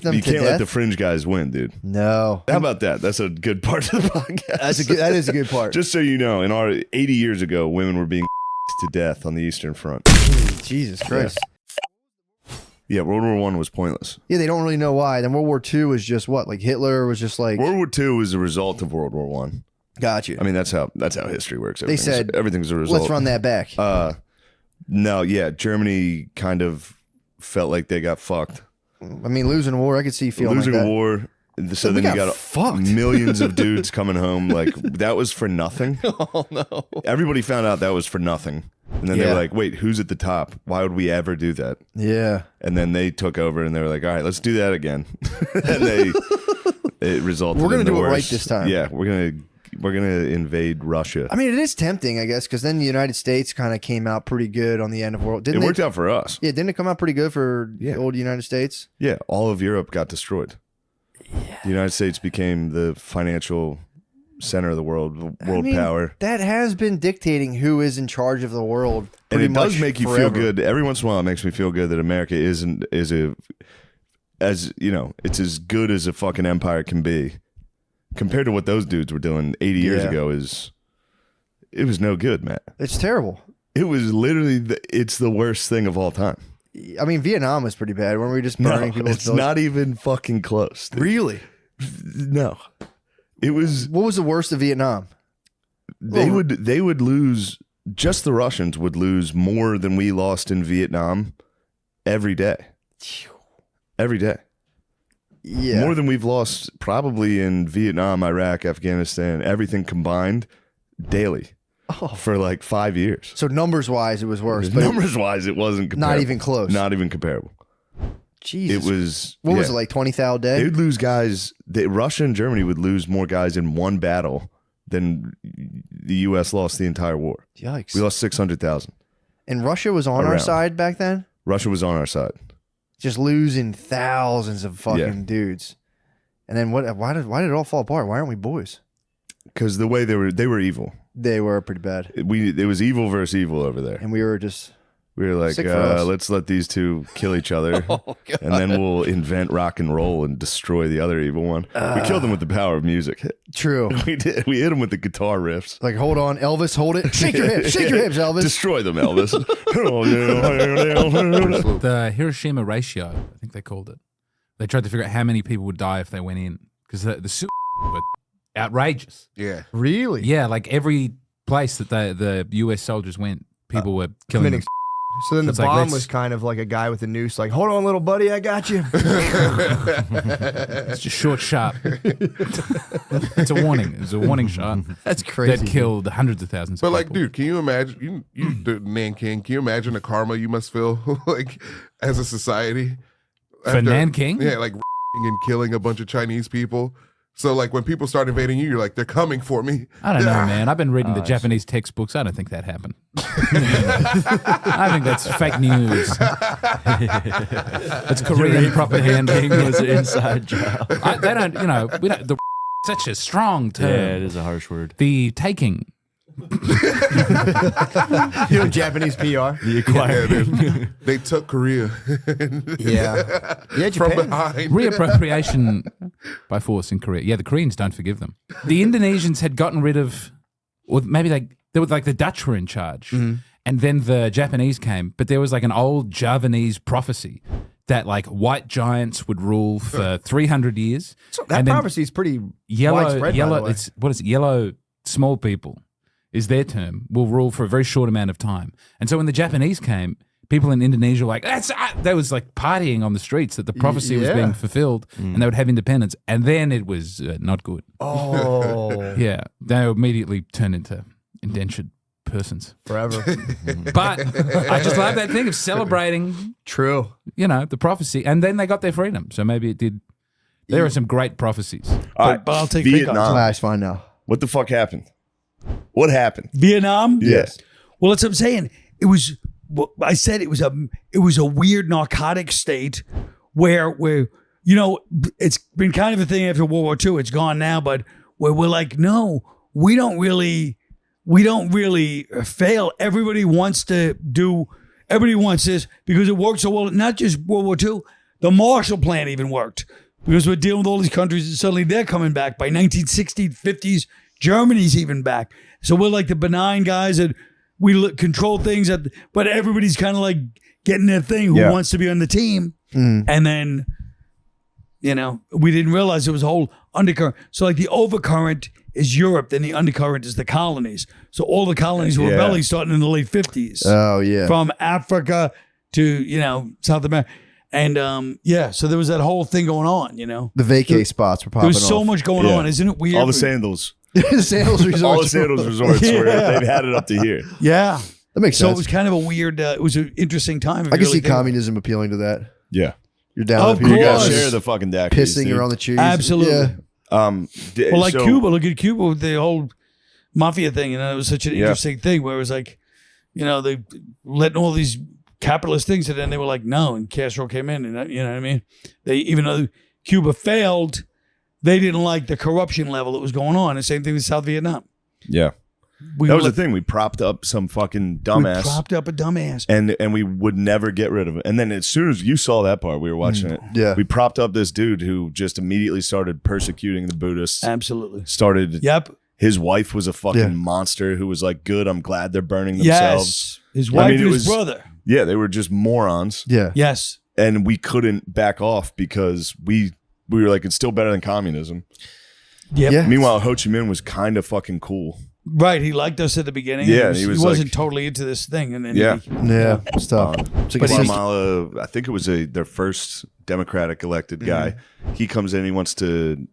them you to can't let death? the fringe guys win, dude. No. How about that? That's a good part of the podcast. That is a good part. Just so you know, in our 80 years ago, women were being to death on the Eastern Front. Jesus Christ. Yeah, World War I was pointless. Yeah, they don't really know why. Then World War II was just what? Like Hitler was just like... World War II was a result of World War I. Got you. I mean, that's how history works. They said everything's a result. Let's run that back. No, yeah, Germany kind of felt like they got fucked. I mean, losing a war, I could see feeling losing like that. a war. So then you got fucked. millions of dudes coming home. Like that was for nothing. Oh no! Everybody found out that was for nothing, and then they were like, "Wait, who's at the top? Why would we ever do that?" Yeah. And then they took over, and they were like, "All right, let's do that again." And it resulted. We're gonna in do the it right worst. this time. Yeah, we're gonna invade Russia. I mean, it is tempting, I guess, because then the United States kind of came out pretty good on the end of world. It worked out for us. Yeah, didn't it come out pretty good for the old United States? Yeah, all of Europe got destroyed. Yeah. The United States became the financial center of the world power. That has been dictating who is in charge of the world. And it does much make you forever. feel good. Every once in a while, it makes me feel good that America is as you know, it's as good as a fucking empire can be. Compared to what those dudes were doing 80 years ago, it was no good, Matt. It's terrible. It was literally it's the worst thing of all time. I mean, Vietnam was pretty bad. Weren't we just burning people's it's villages? not even fucking close. Dude. Really? No. It was. What was the worst of Vietnam? They would lose. Just the Russians would lose more than we lost in Vietnam every day. Every day. Yeah. More than we've lost probably in Vietnam, Iraq, Afghanistan, everything combined daily for like 5 years. So numbers-wise, it was worse. But Numbers-wise, it wasn't comparable. not even close. Not even comparable. Jesus. It was... What was it, like 20,000 a day? They would lose guys... Russia and Germany would lose more guys in one battle than the U.S. lost the entire war. Yikes. We lost 600,000. And Russia was on our side back then? Russia was on our side. Just losing thousands of fucking dudes. And then why did it all fall apart? Why aren't we boys? Because the way they were evil. They were pretty bad. It was evil versus evil over there. And we were just... We were like, let's let these two kill each other, and then we'll invent rock and roll and destroy the other evil one. We killed them with the power of music. True. We did. We hit them with the guitar riffs. Like, hold on, Elvis, hold it. Shake your hips, Elvis. Destroy them, Elvis. The Hiroshima ratio, I think they called it. They tried to figure out how many people would die if they went in, because the suicide were outrageous. Yeah. Really? Yeah, like every place that the US soldiers went, people were killing them. So then the it's like, bomb was kind of like a guy with a noose, like, hold on, little buddy, I got you. It's just short, sharp. It's a warning. It's a warning shot. That's crazy. That killed hundreds of thousands But of like, people. dude, can you imagine? You the Nanking. Can you imagine the karma you must feel like as a society For Nanking? Yeah, like and killing a bunch of Chinese people. So like when people start invading you, you're like, they're coming for me. I don't know, man. I've been reading the Japanese textbooks. I don't think that happened. I think that's fake news. It's Korean propaganda. It was an inside job. They don't, we don't. Such a strong term. Yeah, it is a harsh word. The taking. Doing Japanese PR. The acquiring. They took Korea. Yeah. Yeah, From Japan. behind. Reappropriation by force in Korea. Yeah, the Koreans don't forgive them. The Indonesians had gotten rid of, or maybe they were like the Dutch were in charge, and then the Japanese came. But there was like an old Javanese prophecy that like white giants would rule for 300 years. So that prophecy is pretty widespread, by the way. What is it? Yellow small people is their term, will rule for a very short amount of time. And so when the Japanese came, people in Indonesia were like, they was like partying on the streets that the prophecy was being fulfilled and they would have independence. And then it was not good. Oh. Yeah. They immediately turned into indentured persons. Forever. But I just love that thing of celebrating, True. the prophecy. And then they got their freedom. So maybe it did. There are some great prophecies. All right, But I'll take Vietnam. It's fine now. What the fuck happened? What happened? Vietnam? Yes. Well, that's what I'm saying. It was. Well, I said it was a weird narcotic state where it's been kind of a thing after World War II. It's gone now, but where we're like, no, we don't really fail. Everybody wants this because it works so well. Not just World War II. the Marshall Plan even worked because we're dealing with all these countries and suddenly they're coming back. By 1960s, 50s, Germany's even back. So we're like the benign guys that we control things, but everybody's kind of like getting their thing who wants to be on the team. And then, we didn't realize there was a whole undercurrent. So like the overcurrent is Europe, then the undercurrent is the colonies. So all the colonies were rebelling starting in the late 50s. Oh, yeah. From Africa to, South America. And so there was that whole thing going on, The vacay spots were popping There was so off. much going on. Isn't it weird? All the sandals. The sandals resorts. All the sandals resorts where they've had it up to here. Yeah. That makes So sense. it was kind of a weird, it was an interesting time. if I you can really see think about it. communism appealing to that. Yeah. You're down Of up here. You course. gotta share the fucking deck. Pissing around the cheese. Absolutely. Yeah. Well, like Cuba, look at Cuba with the whole mafia thing. It was such an interesting thing where it was like, they letting all these capitalist things, and then they were like, no, and Castro came in, and you know what I mean? Even though Cuba failed, they didn't like the corruption level that was going on. The same thing with South Vietnam. Yeah. That was the thing. We propped up some fucking dumbass. We propped up a dumbass. And we would never get rid of it. And then as soon as you saw that part, we were watching it. Yeah. We propped up this dude who just immediately started persecuting the Buddhists. Absolutely. Started. Yep. His wife was a fucking monster who was like, good, I'm glad they're burning themselves. Yes. His wife it and was- his brother. Yeah, they were just morons. Yeah. Yes. And we couldn't back off because we were like, it's still better than communism. Yep. Yeah. Meanwhile, Ho Chi Minh was kind of fucking cool. Right. He liked us at the beginning. Yeah, He he wasn't like- totally into this thing. And then Yeah. Yeah. It's tough. It's like a system. Guatemala, I think it was their first Democratic elected guy. He comes in, he wants to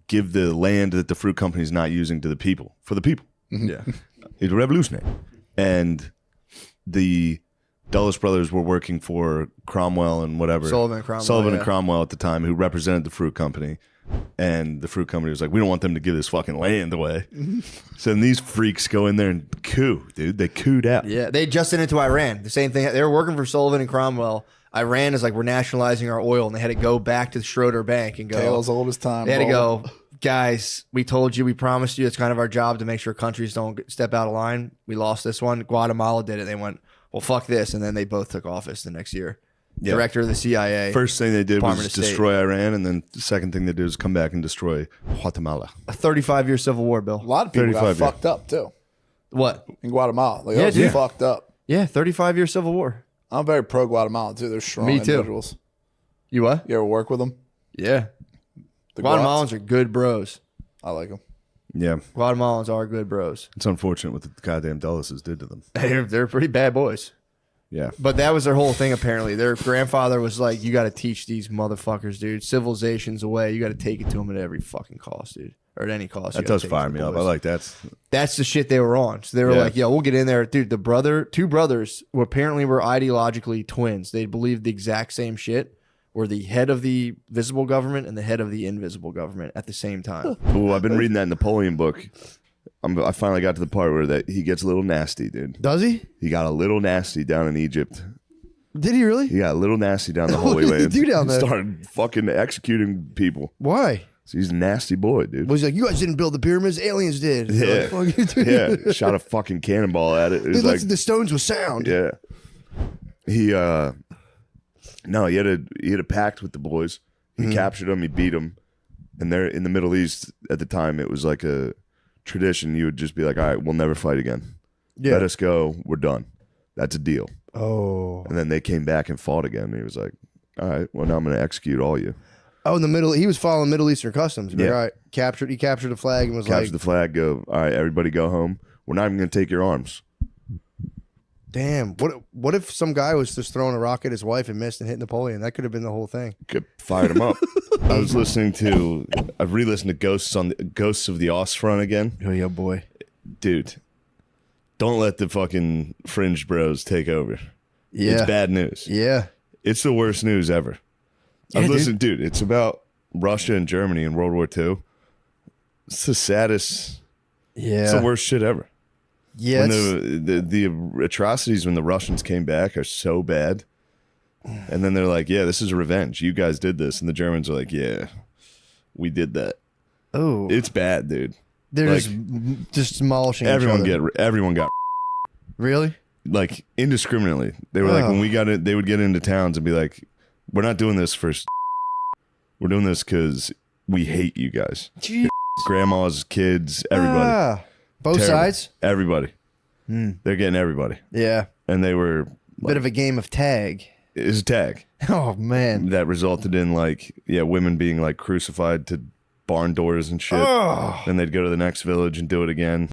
give the land that the fruit company is not using to the people, for the people. Yeah. He's a revolutionary. And the Dulles brothers were working for Cromwell and whatever. Sullivan and Cromwell, Sullivan yeah. and Cromwell at the time, who represented the fruit company. And the fruit company was like, we don't want them to give this fucking land away. So then these freaks go in there and coup, dude. They cooed out. Yeah, they adjusted into Iran. The same thing. They were working for Sullivan and Cromwell. Iran is like, we're nationalizing our oil, and they had to go back to the Schroeder Bank and go. Tales old as time. They had to bro. go, guys. We told you, we promised you. It's kind of our job to make sure countries don't step out of line. We lost this one. Guatemala did it. They went, well, fuck this, and then they both took office the next year. Yeah. Director of the CIA. First thing they did Department was of State. destroy Iran, and then the second thing they did was come back and destroy Guatemala. A 35-year civil war, A Bill. lot of people got 35, yeah. fucked up too What? in Guatemala. Like, Yeah, that was dude. fucked up. Yeah, 35-year civil war. I'm very pro Guatemala too. They're strong Me too. individuals. You what? You ever work with them? Yeah. The Guatemalans Guats? are good bros. I like them. Yeah, Guatemalans are good bros. it's unfortunate what the goddamn Dulles did to them. They're pretty bad boys. Yeah, But that was their whole thing, apparently. Their grandfather was like, you got to teach these motherfuckers, dude. Civilization's away. You got to take it to them at every fucking cost, dude. Or at any cost. that you gotta does take it fire to me the up. I boys. like that. That's the shit they were on. So they were Yeah. like, yo, we'll get in there. Dude, two brothers who apparently were ideologically twins. They believed the exact same shit. Were the head of the visible government and the head of the invisible government at the same time. Oh, I've been reading that Napoleon book. I finally got to the part where that he gets a little nasty, dude. Does he? He got a little nasty down in Egypt. Did he really? He got a little nasty down the What Holy did he Land. do down there? Started fucking executing people. Why? So he's a nasty boy, dude. Was he like, you guys didn't build the pyramids, aliens did. Yeah. Like, fuck you, Yeah, shot a fucking cannonball at it. It They was looked like, at the stones with sound. yeah. He had a pact with the boys. He captured them. He beat them. And they're in the Middle East at the time. It was like a tradition. You would just be like, all right, we'll never fight again. Yeah. Let us go. We're done. That's a deal. Oh. And then they came back and fought again. And he was like, all right, well, now I'm going to execute all you. Oh, in the middle, he was following Middle Eastern customs. He'd be Yeah. like, all right, he captured the flag and was Capture like, the flag. Go, all right, everybody go home. We're not even going to take your arms. damn, what if some guy was just throwing a rock at his wife and missed and hit Napoleon? That could have been the whole thing. Could fired him up. I've re-listened to Ghosts of the Ostfront again. Oh, yeah, boy. Dude, don't let the fucking fringe bros take over. Yeah. It's bad news. Yeah. It's the worst news ever. I've listened, dude, it's about Russia and Germany in World War II. It's the saddest, Yeah. it's the worst shit ever. Yeah. When it's- the atrocities when the Russians came back are so bad. And then they're like, yeah, this is revenge. You guys did this. And the Germans are like, yeah, we did that. oh. It's bad, dude. They're like, just demolishing Everyone each other. everyone got Really? like indiscriminately. They were like, Oh. when we got it, they would get into towns and be like, We're not doing this for. We're doing this because we hate you guys. Jeez. Grandmas, kids, everybody. Both Terrible. sides? Everybody. They're getting everybody. Yeah. And they were. Bit of a game of tag. It was a tag Oh, man. that resulted in women being like crucified to barn doors and shit. Oh. Then they'd go to the next village and do it again.